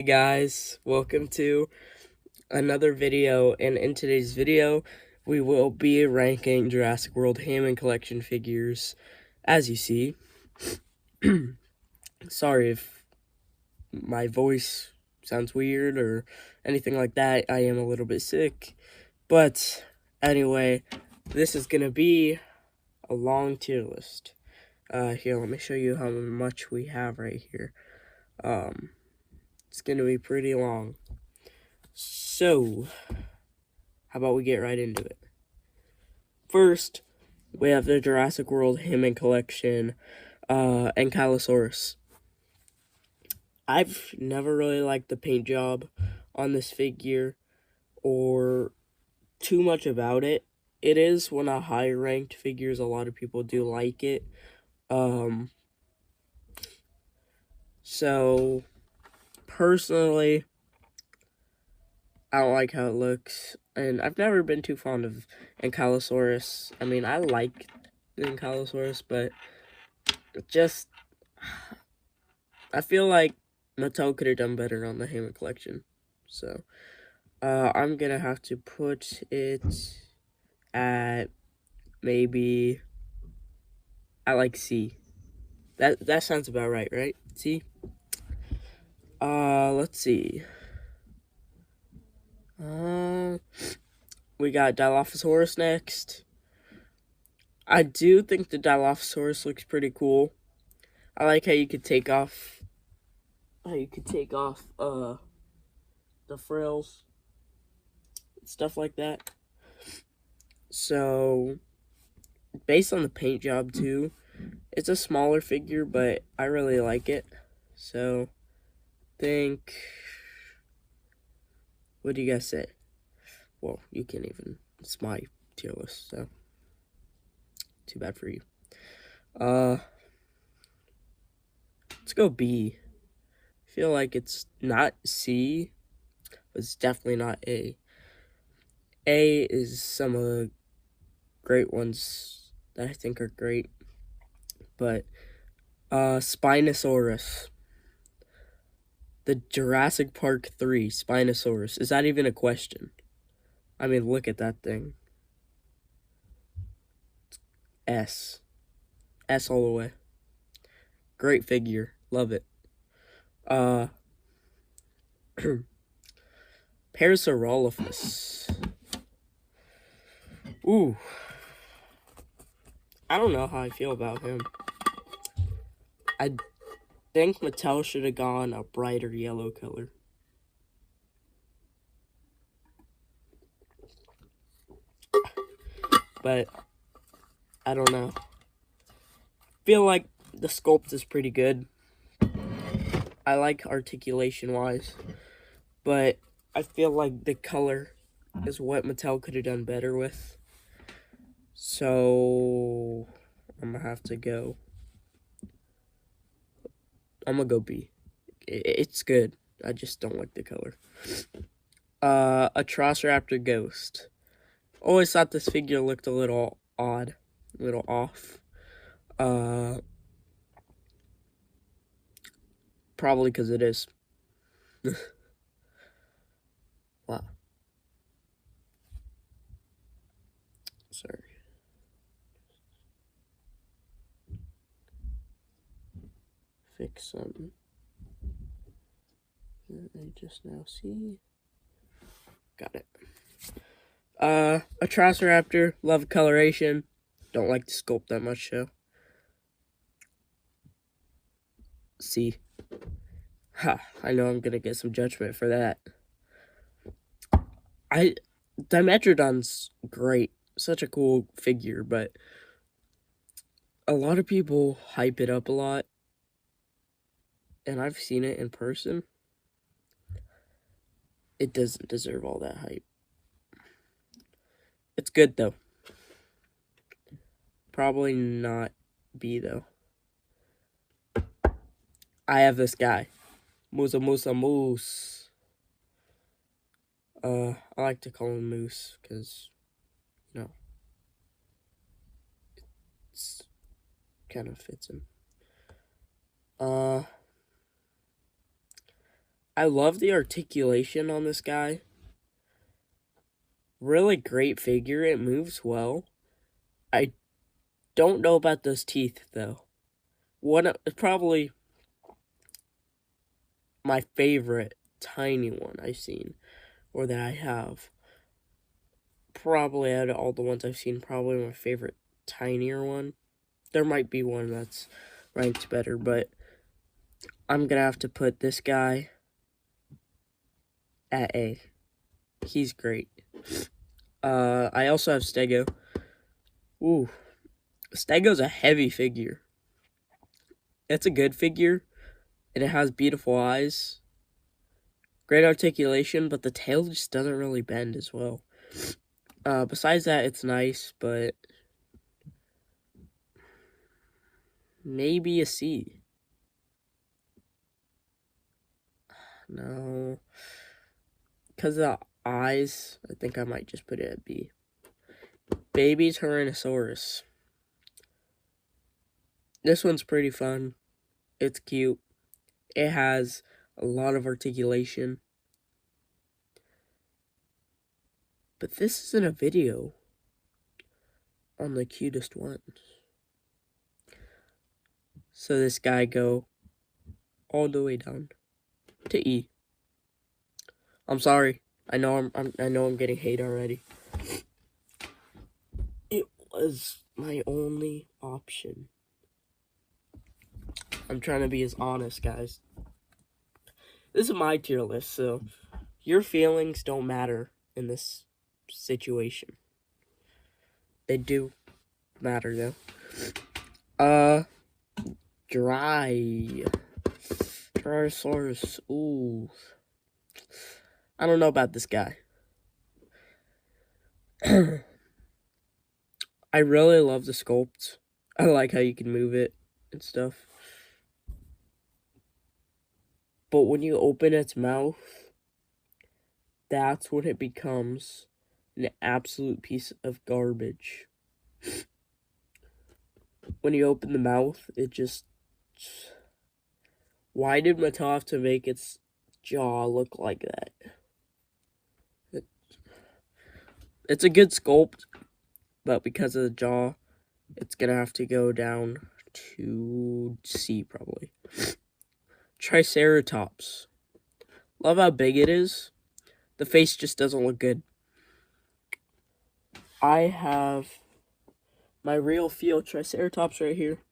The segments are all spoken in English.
Hey guys, welcome to another video, and in today's video we will be ranking Jurassic World Hammond collection figures. As you see, sorry if my voice sounds weird or anything like that. I am a little bit sick, but anyway, this is gonna be a long tier list. Here, let me show you how much we have right here. It's gonna be pretty long. So, how about we get right into it? First, we have the Jurassic World Hammond collection, Ankylosaurus. I've never really liked the paint job on this figure or too much about it. It is one of high ranked figures. A lot of people do like it. So personally, I don't like how it looks, and I've never been too fond of Ankylosaurus. I mean, I like the Ankylosaurus, but just I feel like Mattel could have done better on the Hammond collection. So I'm gonna have to put it at maybe I like C. That sounds about right? C. Let's see. We got Dilophosaurus next. I do think the Dilophosaurus looks pretty cool. I like how you could take off the frills, stuff like that. So based on the paint job too, it's a smaller figure, but I really like it. So think, what do you guys say? Well, you can't even, it's my tier list, so too bad for you. Let's go B. I feel like it's not C, but it's definitely not A. A is some of the great ones that I think are great, but Spinosaurus. The Jurassic Park 3 Spinosaurus. Is that even a question? I mean, look at that thing. S. S all the way. Great figure. Love it. Parasaurolophus. Ooh. I don't know how I feel about him. I think Mattel should have gone a brighter yellow color. But I don't know. Feel like the sculpt is pretty good. I like articulation wise, but I feel like the color is what Mattel could have done better with. So I'm gonna have to go. I'm gonna go B. It's good. I just don't like the color. Atrociraptor Ghost. Always thought this figure looked a little odd, a little off. Probably because it is. Wow. Sorry. Fix something. I just now see. Got it. Atrociraptor, love coloration. Don't like the sculpt that much, though. C. Ha, I know I'm gonna get some judgment for that. Dimetrodon's great. Such a cool figure, but a lot of people hype it up a lot. And I've seen it in person. It doesn't deserve all that hype. It's good, though. Probably not B, though. I have this guy. Moose. I like to call him Moose, because, you know, it's kind of fits him. I love the articulation on this guy. Really great figure. It moves well. I don't know about those teeth, though. Probably my favorite tiny one I've seen, or that I have. Probably out of all the ones I've seen, probably my favorite tinier one. There might be one that's ranked better, but I'm gonna have to put this guy at A. He's great. I also have Stego. Ooh, Stego's a heavy figure. It's a good figure, and it has beautiful eyes. Great articulation, but the tail just doesn't really bend as well. Besides that, it's nice, but maybe a C. No. Because of the eyes, I think I might just put it at B. Baby Tyrannosaurus. This one's pretty fun. It's cute. It has a lot of articulation. But this isn't a video on the cutest ones. So this guy go all the way down to E. I'm sorry. I know I'm getting hate already. It was my only option. I'm trying to be as honest, guys. This is my tier list, so your feelings don't matter in this situation. They do matter, though. Drysaurus. Ooh. I don't know about this guy. I really love the sculpt. I like how you can move it and stuff. But when you open its mouth, that's when it becomes an absolute piece of garbage. When you open the mouth, it just... Why did Mattel have to make its jaw look like that? It's a good sculpt, but because of the jaw, it's gonna have to go down to C, probably. Triceratops. Love how big it is. The face just doesn't look good. I have my real feel Triceratops right here.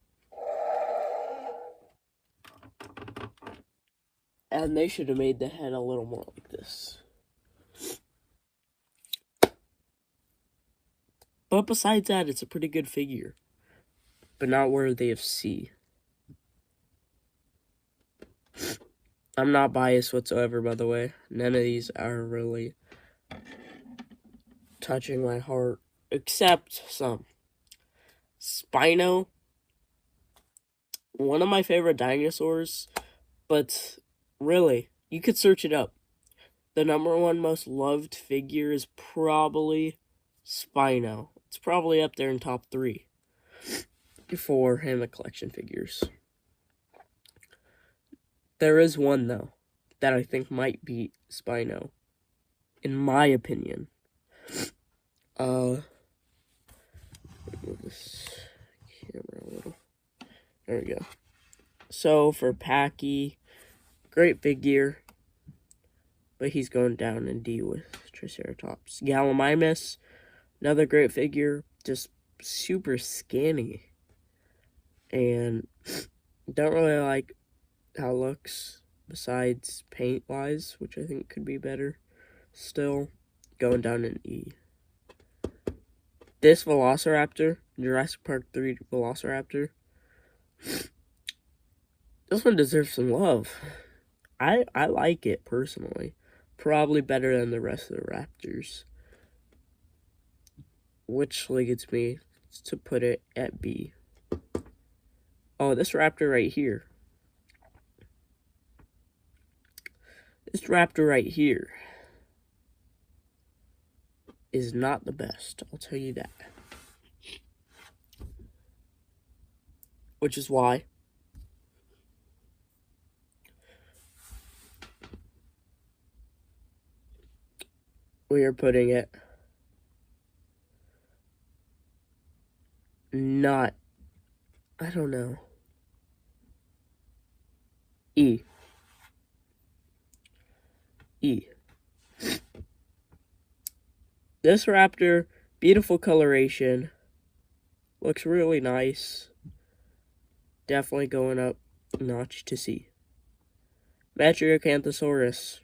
And they should have made the head a little more like this. But besides that, it's a pretty good figure. But not worthy of C. I'm not biased whatsoever, by the way. None of these are really touching my heart. Except some. Spino. One of my favorite dinosaurs. But really, you could search it up. The #1 most loved figure is probably Spino. It's probably up there in top 3 for Hammond collection figures. There is one, though, that I think might beat Spino, in my opinion. Move this camera a little. There we go. So, for Packy, great figure, but he's going down in D with Triceratops. Gallimimus, another great figure, just super skinny. And don't really like how it looks, besides paint-wise, which I think could be better. Still, going down in E. This Velociraptor, Jurassic Park 3 Velociraptor, this one deserves some love. I like it, personally. Probably better than the rest of the Raptors. Which leads me to put it at B. Oh, this Raptor right here. This Raptor right here is not the best, I'll tell you that. Which is why we are putting it not, I don't know, E. E. This raptor, beautiful coloration, looks really nice. Definitely going up a notch to C. Matriacanthosaurus.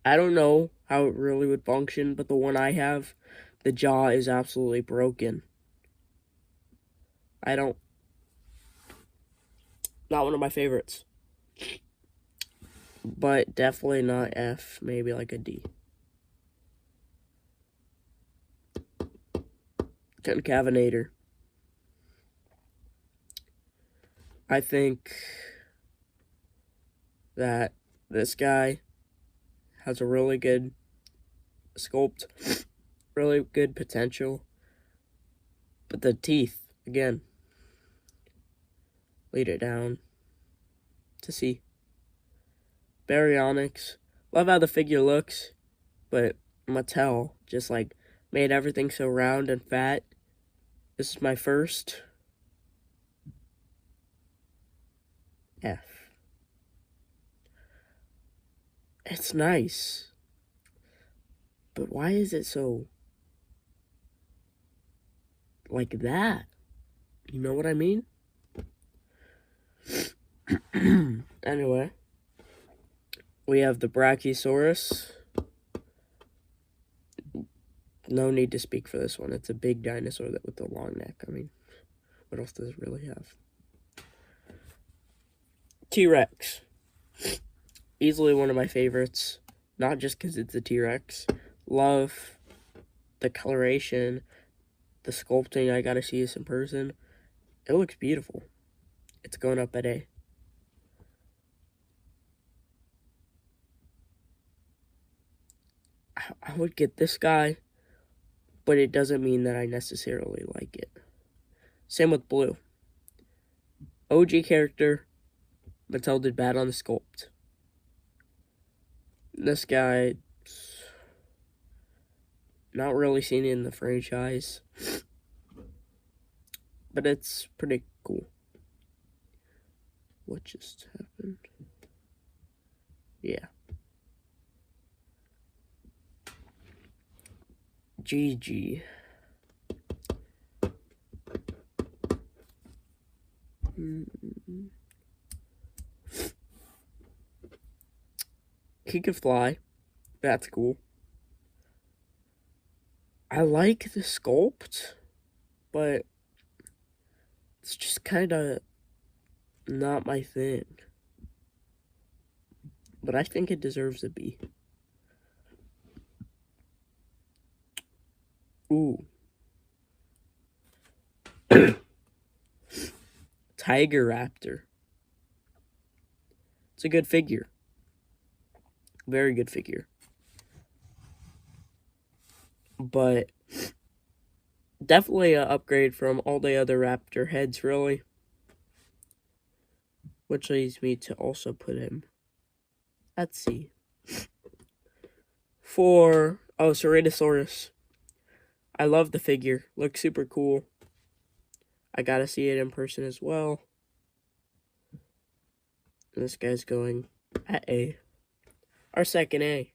I don't know how it really would function, but the one I have, the jaw is absolutely broken. Not one of my favorites. But definitely not F, maybe like a D. Concavinator. I think that this guy has a really good sculpt, really good potential. But the teeth, again, lead it down to C. Baryonyx. Love how the figure looks, but Mattel just like made everything so round and fat. This is my first F. It's nice, but why is it so like that? You know what I mean? Anyway, we have the Brachiosaurus. No need to speak for this one. It's a big dinosaur with a long neck. I mean, what else does it really have? T-Rex. Easily one of my favorites. Not just because it's a T-Rex. Love the coloration, the sculpting. I gotta see this in person. It looks beautiful. It's going up at A. I would get this guy, but it doesn't mean that I necessarily like it. Same with Blue. OG character, Mattel did bad on the sculpt. This guy, not really seen in the franchise, but it's pretty cool. What just happened? Yeah. GG. He can fly. That's cool. I like the sculpt, but it's just kind of not my thing. But I think it deserves a B. Ooh. Tiger Raptor. It's a good figure. Very good figure. But definitely an upgrade from all the other Raptor heads, really. Which leads me to also put him at C. For, Ceratosaurus. I love the figure. Looks super cool. I gotta see it in person as well. And this guy's going at A. Our second A.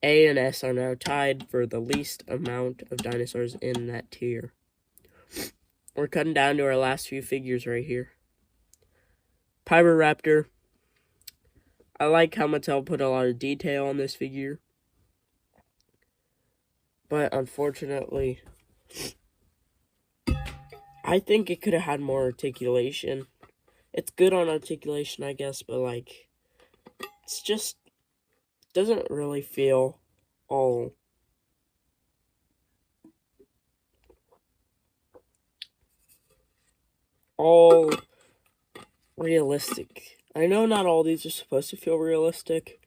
A and S are now tied for the least amount of dinosaurs in that tier. We're cutting down to our last few figures right here. Pyroraptor. I like how Mattel put a lot of detail on this figure. But unfortunately, I think it could have had more articulation. It's good on articulation, I guess, but like, it's just doesn't really feel all realistic. I know not all these are supposed to feel realistic,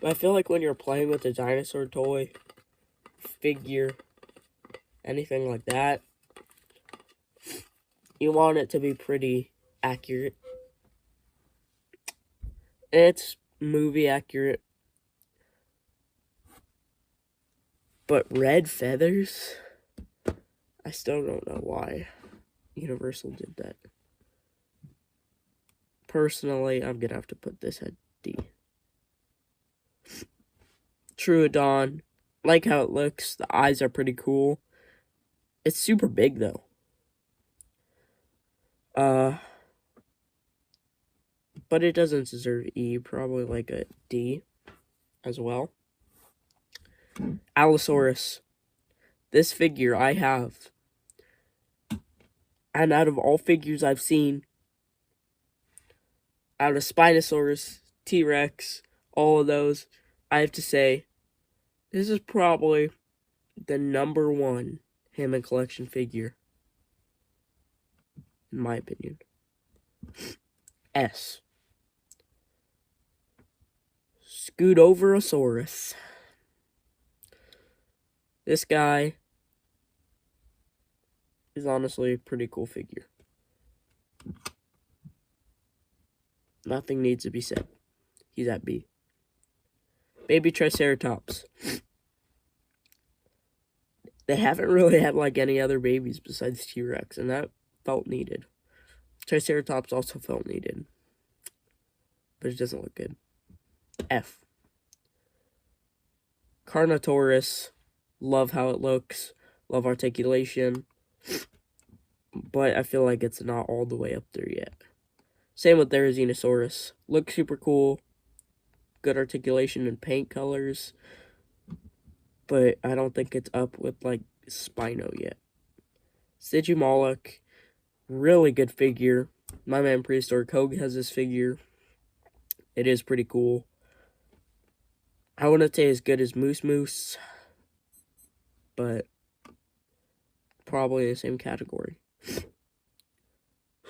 but I feel like when you're playing with a dinosaur toy, figure, anything like that, you want it to be pretty accurate. It's movie accurate. But red feathers? I still don't know why Universal did that. Personally, I'm gonna have to put this at D. Troodon, like how it looks. The eyes are pretty cool. It's super big though. But it doesn't deserve E. Probably like a D as well. Allosaurus. This figure I have. And out of all figures I've seen, out of Spinosaurus, T-Rex, all of those, I have to say, this is probably the #1 Hammond collection figure. In my opinion. S. Scudoverosaurus. This guy is honestly a pretty cool figure. Nothing needs to be said. He's at B. Baby Triceratops. They haven't really had like any other babies besides T-Rex, and that felt needed. Triceratops also felt needed, but it doesn't look good. F. Carnotaurus. Love how it looks. Love articulation. But I feel like it's not all the way up there yet. Same with Therizinosaurus. Looks super cool. Good articulation and paint colors. But I don't think it's up with, like, Spino yet. Stygimoloch. Really good figure. My man Prehistoric Hogue has this figure. It is pretty cool. I wouldn't say as good as Moose, but probably in the same category.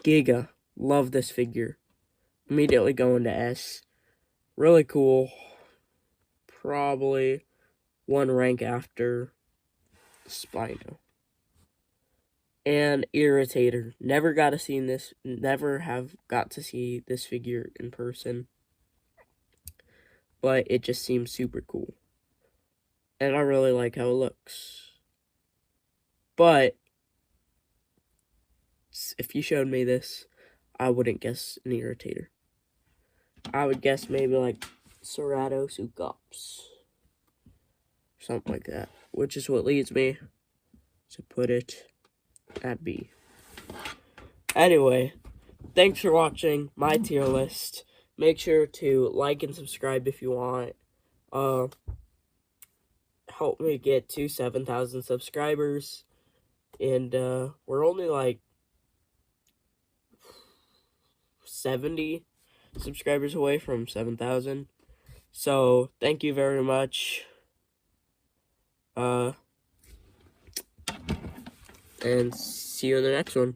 Giga. Love this figure. Immediately going to S. Really cool. Probably one rank after Spino. And Irritator. Never got to see this. Never have got to see this figure in person. But it just seems super cool. And I really like how it looks. But if you showed me this, I wouldn't guess an Irritator. I would guess maybe like Ceratops. Something like that. Which is what leads me to put it at B. Anyway, thanks for watching my tier list. Make sure to like and subscribe if you want. Help me get to 7,000 subscribers. And we're only like 70 subscribers away from 7,000. So, thank you very much. And see you in the next one.